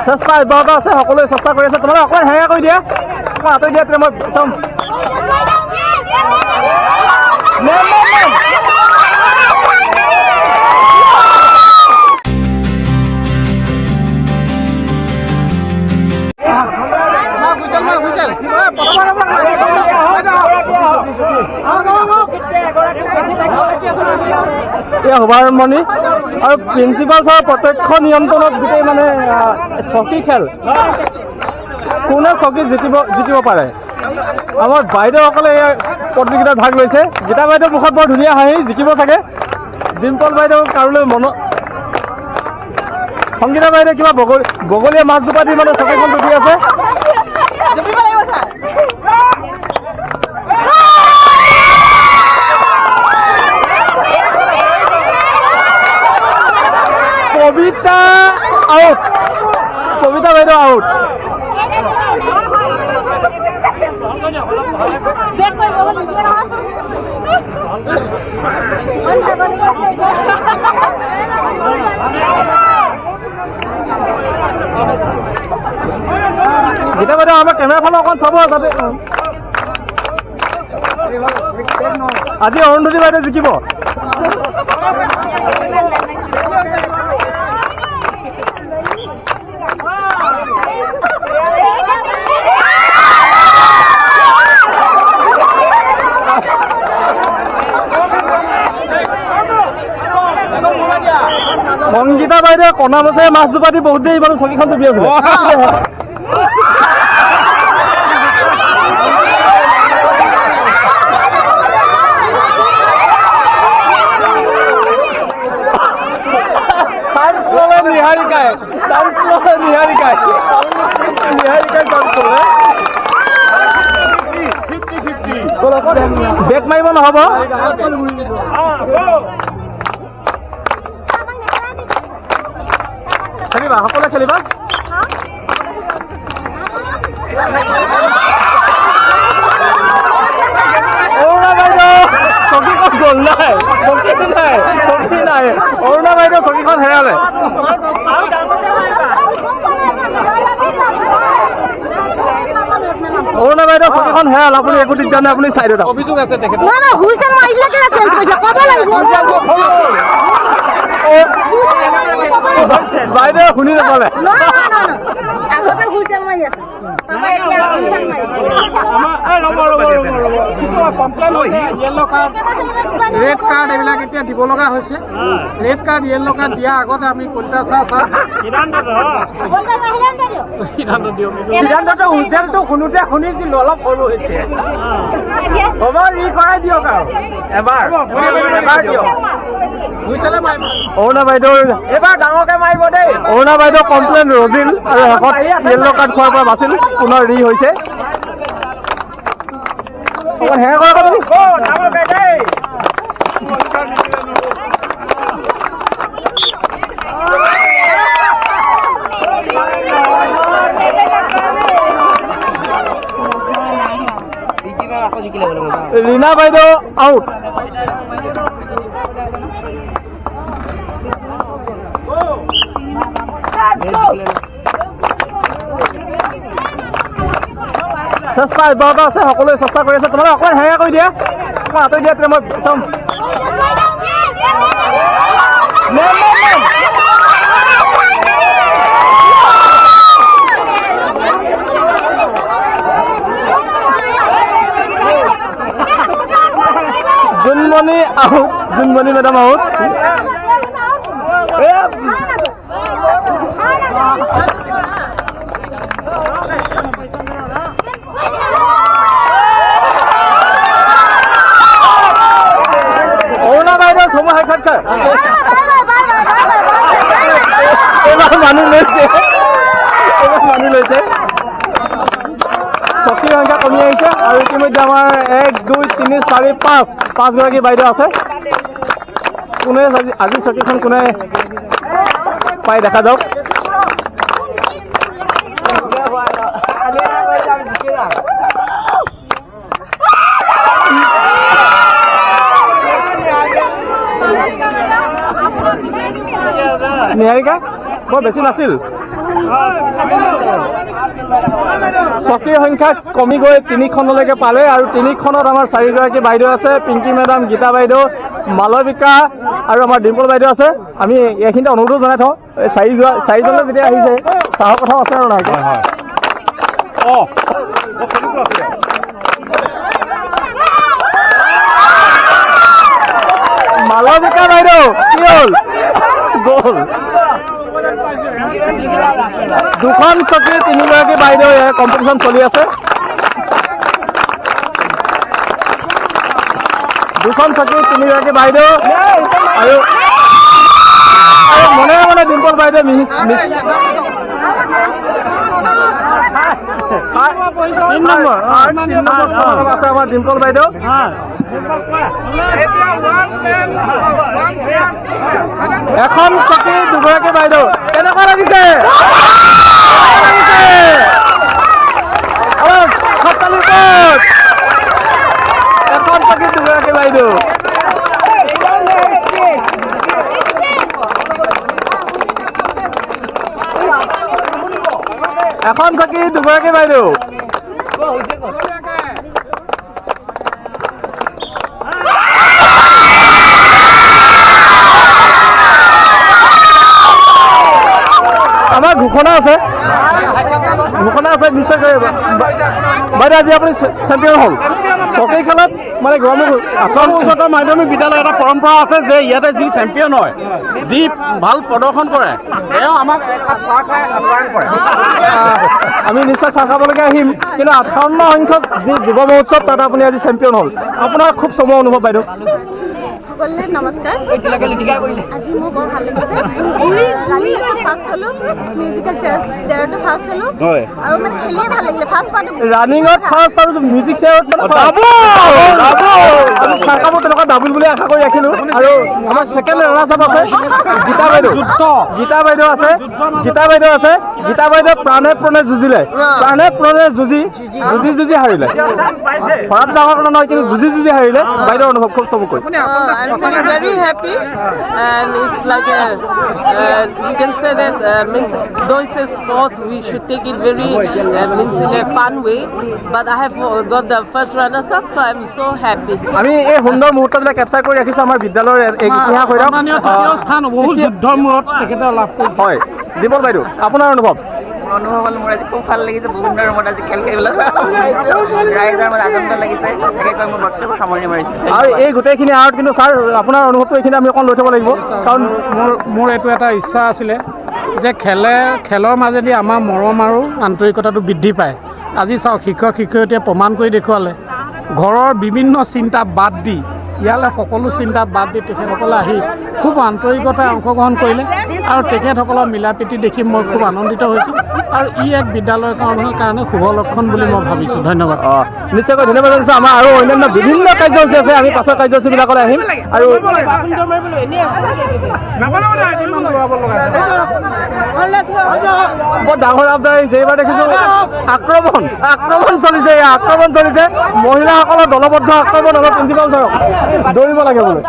চেষ্টা অব্যাহত আছে, সকলোৱে চেষ্টা কৰি আছে। তোমালোকে অকণমান হেঙা কৰি দিয়া, অকণমান আঁতৰি দিয়া, তেতিয়া মই চাম। এয়া শুভাৰম্ভণি আৰু প্ৰিন্সিপাল ছাৰৰ প্ৰত্যক্ষ নিয়ন্ত্ৰণত গোটেই মানে চকী খেল, কোনে চকী জিকিব পাৰে। আমাৰ বাইদেউসকলে এই প্ৰতিযোগিতাত ভাগ লৈছে। গীতা বাইদেউৰ মুখত বৰ ধুনীয়া হাঁহি, জিকিব চাগে। ডিম্পল বাইদেউ কাৰোলৈ সংগীতা বাইদেউ কিবা বগলীয়া মাছ জোপা দি মানে চকীখন জুপি আছে। কবিতা আউট, কবিতা বাইদেউ আউট। গীতা বাইদেউ আমাৰ কেমেৰাখনো অকণ চাব যাতে। আজি অৰুন্ধতী বাইদেউ জিকিব। সংগীতা বাইদেউ কণা মচাই মাছ জোপা দি বহুত দেৰি মানে চকীখন জুপি আছিলে। নিহাৰিকাই বেক মাৰিব নহ'ব। খেলিবা, সকলোৱে খেলিবা। অৰুণা বাইদেউ চকীখন গ'ল নাই, চকী নাই। অৰুণা বাইদেউ চকীখন হেৰালে। অৰুণা বাইদেউ চকীখন হেৰাল। আপুনি একো দিগদাৰ নাই, আপুনি চাইডত অভিযোগ আছে তেখেত। বাইদেউ শুনি নাপালে। ৰেড কাৰ্ড এইবিলাক এতিয়া দিব লগা হৈছে। ৰেড কাৰ্ড য়েল্লো কাৰ্ড দিয়া আগতে আমি কলিতা সিদ্ধান্তটো হুইচেলটো শুনিছিলো, অলপ সৰু হৈছে। হ'ব, ৰি কৰাই দিয়ক আৰু এবাৰ দিয়ক। অৰুণা বাইদেউ এইবাৰ ডাঙৰকে মাৰিব দেই। অৰুণা বাইদেউ কমপ্লেইন ৰজিল আৰু শেষত য়েল্লো কাৰ্ড খোৱাৰ পৰা বাচিল, পুনৰ ৰি হৈছে। ৰীনা বাইদেউ আউট। চেষ্টা অব্যাহত আছে, সকলোৱে চেষ্টা কৰি আছে। তোমালোকে অকণমান হেঙা কৰি দিয়া, অকণমান আঁতৰি দিয়া, তেতিয়া মই চাম। Jonmoni out, Jonmoni madam out. Aruna বাইদেউ চমু সাক্ষাৎকাৰ এইবাৰ মানি লৈছে, চকীৰ সংখ্যা কমি আহিছে আৰু ইতিমধ্যে আমাৰ 1, 2, 3, 4, 5গৰাকী বাইদেউ আছে। কোনে আজি চকীখন কোনে পাই দেখা যাওক। নিহাৰিকা বৰ বেছি নাছিল। চকীৰ সংখ্যা কমি গৈ 3খনলৈকে পালে আৰু 3খনত আমাৰ 4গৰাকী বাইদেউ আছে। পিংকি মেডাম, গীতা বাইদেউ, মালবিকা আৰু আমাৰ ডিম্পল বাইদেউ আছে। আমি এইখিনিতে অনুৰোধ জনাই থওঁ, এই চাৰিজনলৈ যেতিয়া আহিছে চাহৰ কথাও আছে আৰু নাই? মালবিকা বাইদেউ কি হ'ল? গ'ল। দুখন চকী 3গৰাকী বাইদেউ কম্পিটিশ্যন চলি আছে। দুখন চকী 3গৰাকী বাইদেউ আৰু মনে মনে ডিম্পল বাইদেউ আছে আমাৰ ডিম্পল বাইদেউ। এখন চকী 2গৰাকী বাইদেউ। কেনেকুৱা লাগিছে? এখন চকী 2গৰাকী বাইদেউ। এখন চকী 2গৰাকী বাইদেউ। আমাৰ ঘোষণা আছে নিশ্চয় কৰিব বাইদেউ। আজি আপুনি চেম্পিয়ন হ'ল চকী খেলত, মানে অসম উচ্চতৰ মাধ্যমিক বিদ্যালয়ৰ এটা পৰম্পৰা আছে যে ইয়াতে যি চেম্পিয়ন হয়, যি ভাল প্ৰদৰ্শন কৰে, তেওঁ আমাক একাপ চাহ খাই আপ্যায়ন কৰে। আমি নিশ্চয় চাহ খাবলৈকে আহিম, কিন্তু 58 সংখ্যক যি যুৱ মহোৎসৱ তাত আপুনি আজি চেম্পিয়ন হ'ল, আপোনাৰ খুব চমু অনুভৱ বাইদেউ? সকলোকে নমস্কাৰ। আজি মোৰ বৰ ভাল লাগিছে। ৰানিঙত ফাৰ্ষ্ট হ'লোঁ, মিউজিকেল চেয়াৰতো ফাৰ্ষ্ট হ'লোঁ আৰু মানে খেলিয়ে ভাল লাগিলে। ফাৰ্ষ্ট পাৰ্টটো ৰানিঙত ফাৰ্ষ্ট আৰু মিউজিক চেয়াৰত চাহ খাব তেনেকুৱা ডাবুল বুলি আশা কৰি ৰাখিলোঁ। আৰু আমাৰ ছেকেণ্ড ৰানাৰ্ছ আপ আছে গীতা বাইদেউ। গীতা বাইদেউ আছে। গীতা বাইদেউ প্ৰাণে যুঁজিলে, যুঁজি হাৰিলে। ঘৰত ডাঙৰ কথা নহয়, কিন্তু যুঁজি হাৰিলে। বাইদেউৰ অনুভৱ খুব চমুকৈ। I'm feeling very happy, and it's like you can say that means though it's a sport, we should take it very means in a fun way. But I have got the first runners up, so I'm so happy. আমি এই সুন্দৰ মুহূৰ্তবিলাক capture কৰি ৰাখিছোঁ আমাৰ বিদ্যালয়ৰ ইতিহাস হৈ বহু যুদ্ধৰ মূৰত তেখেতে লাভ কৰিছে। হয়। ডিম্পল বাইদেউ, আপোনাৰ অনুভৱ? অনুভৱ হ'ল মোৰ আজি খুব ভাল লাগিছে। বহুত দিনৰ মূৰত আজি খেল খেলিবলৈ ৰাইজৰ মাজত আনন্দ লাগিছে। তাকে কৈ মোৰ বক্তব্য সামৰণি মাৰিছোঁ। আৰু এই গোটেইখিনি আঁৰত কিন্তু ছাৰ আপোনাৰ অনুভৱটো এইখিনি আমি অকণ লৈ থ'ব লাগিব, কাৰণ মোৰ এইটো এটা ইচ্ছা আছিলে যে খেলৰ মাজেদি আমাৰ মৰম আৰু আন্তৰিকতাটো বৃদ্ধি পায়। আজি চাওক, শিক্ষক শিক্ষয়িত্ৰীয়ে প্ৰমাণ কৰি দেখুৱালে, ঘৰৰ বিভিন্ন চিন্তা বাদ দি, ইয়ালৈ সকলো চিন্তা বাদ দি তেখেতসকলে আহি খুব আন্তৰিকতাৰে অংশগ্ৰহণ কৰিলে আৰু তেখেতসকলৰ মিলা প্ৰীতি দেখি মই খুব আনন্দিত হৈছোঁ। আৰু ই এক বিদ্যালয়ৰ কাৰণে শুভ লক্ষণ বুলি মই ভাবিছোঁ। ধন্যবাদ। নিশ্চয়কৈ ধন্যবাদ জনাইছোঁ। আমাৰ আৰু অন্যান্য বিভিন্ন কাৰ্যসূচী আছে, আমি পাছৰ কাৰ্যসূচীবিলাকলৈ আহিম। আৰু বৰ ডাঙৰ আবদাৰ আহিছে। এইবাৰ দেখিছোঁ আক্ৰমণ চলিছে। মহিলাসকলৰ দলবদ্ধ আক্ৰমণ হ'ব প্ৰিন্সিপাল ছাৰক। দৌৰিব লাগে বোলে।